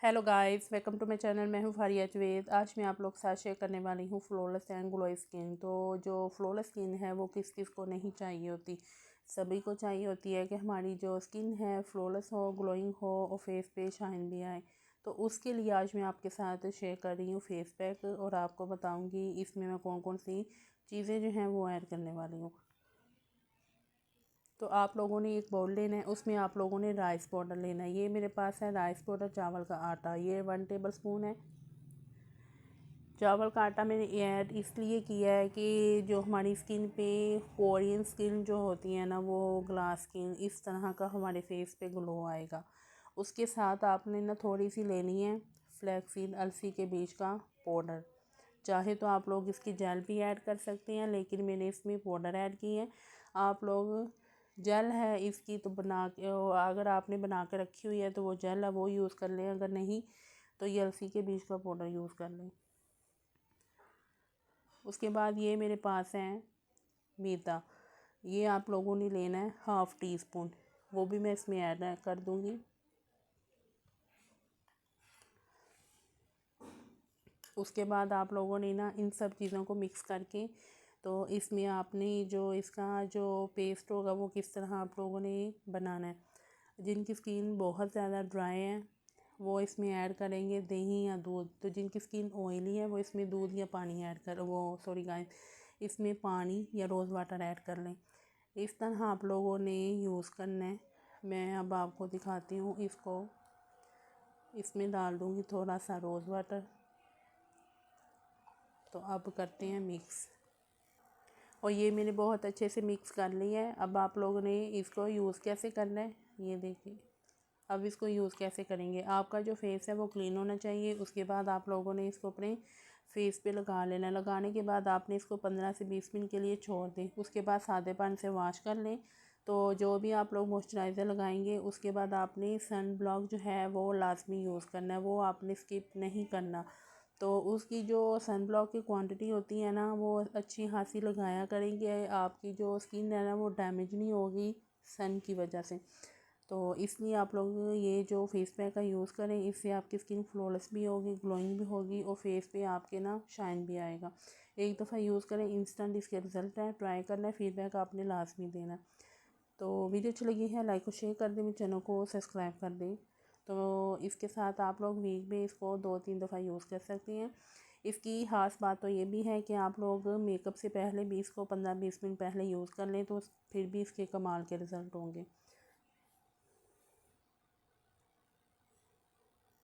Hello guys, welcome to my channel. मैं हूँ फारिया जवेद। आज मैं आप लोग के साथ शेयर करने वाली हूँ फ्लॉलेस एंड ग्लो स्किन। तो जो फ्लॉलेस स्किन है वो किस किस को नहीं चाहिए होती, सभी को चाहिए होती है कि हमारी जो स्किन है फ्लॉलेस हो, ग्लोइंग हो और फेस पे शाइन भी आए। तो उसके लिए आज मैं आपके साथ शेयर कर रही हूँ फेस पैक, और आपको बताऊँगी इसमें मैं कौन कौन सी चीज़ें जो हैं वो ऐड करने वाली हूँ। तो आप लोगों ने एक बाउल लेना है, उसमें आप लोगों ने राइस पाउडर लेना है। ये मेरे पास है राइस पाउडर, चावल का आटा, ये 1 टेबल स्पून है। चावल का आटा मैंने ऐड इसलिए किया है कि जो हमारी स्किन पे कोरियन स्किन जो होती है ना, वो ग्लास स्किन इस तरह का हमारे फेस पे ग्लो आएगा। उसके साथ आपने ना थोड़ी सी लेनी है फ्लैक्सीड, अलसी के बीज का पाउडर। चाहे तो आप लोग इसकी जेल भी ऐड कर सकते हैं, लेकिन मैंने इसमें पाउडर ऐड की है। आप लोग जेल है इसकी तो बना के, अगर आपने बना के रखी हुई है तो वो जेल है वो यूज़ कर लें, अगर नहीं तो ये अलसी के बीज का पाउडर यूज़ कर लें। उसके बाद ये मेरे पास है मैदा, ये आप लोगों ने लेना है 1/2 टी स्पून, वो भी मैं इसमें ऐड कर दूँगी। उसके बाद आप लोगों ने ना इन सब चीज़ों को मिक्स करके, तो इसमें आपने जो इसका जो पेस्ट होगा वो किस तरह आप लोगों ने बनाना है। जिनकी स्किन बहुत ज़्यादा ड्राई है वो इसमें ऐड करेंगे दही या दूध, तो जिनकी स्किन ऑयली है वो इसमें दूध या पानी ऐड कर वो सॉरी गाइस, इसमें पानी या रोज़ वाटर ऐड कर लें। इस तरह आप लोगों ने यूज़ करना है। मैं अब आपको दिखाती हूँ इसको। इसमें डाल दूँगी थोड़ा सा रोज़ वाटर। तो अब करते हैं मिक्स, और ये मैंने बहुत अच्छे से मिक्स कर लिया है। अब आप लोगों ने इसको यूज़ कैसे करना है ये देखिए। अब इसको यूज़ कैसे करेंगे, आपका जो फेस है वो क्लीन होना चाहिए। उसके बाद आप लोगों ने इसको अपने फेस पे लगा लेना। लगाने के बाद आपने इसको 15 से 20 मिनट के लिए छोड़ दें। उसके बाद सादे पानी से वॉश कर लें। तो जो भी आप लोग मॉइस्चराइज़र लगाएंगे उसके बाद आपने सन ब्लॉक जो है वो लाजमी यूज़ करना है, वो आपने स्किप नहीं करना। तो उसकी जो सन ब्लॉक की क्वांटिटी होती है ना वो अच्छी खासी लगाया करेंगे, आपकी जो स्किन है ना वो डैमेज नहीं होगी सन की वजह से। तो इसलिए आप लोग ये जो फेस पैक का यूज़ करें, इससे आपकी स्किन फ्लॉलेस भी होगी, ग्लोइंग भी होगी और फेस पे आपके ना शाइन भी आएगा। एक दफ़ा यूज़ करें, इंस्टेंट इसके रिज़ल्ट है। ट्राई करना है, फीडबैक आपने लाजमी देना है। तो वीडियो अच्छी लगी है लाइक और शेयर कर दें, मेरे चैनल को सब्सक्राइब कर दें। तो इसके साथ आप लोग वीक में इसको 2-3 दफ़ा यूज़ कर सकती हैं। इसकी ख़ास बात तो ये भी है कि आप लोग मेकअप से पहले भी इसको 15-20 मिनट पहले यूज़ कर लें तो फिर भी इसके कमाल के रिज़ल्ट होंगे।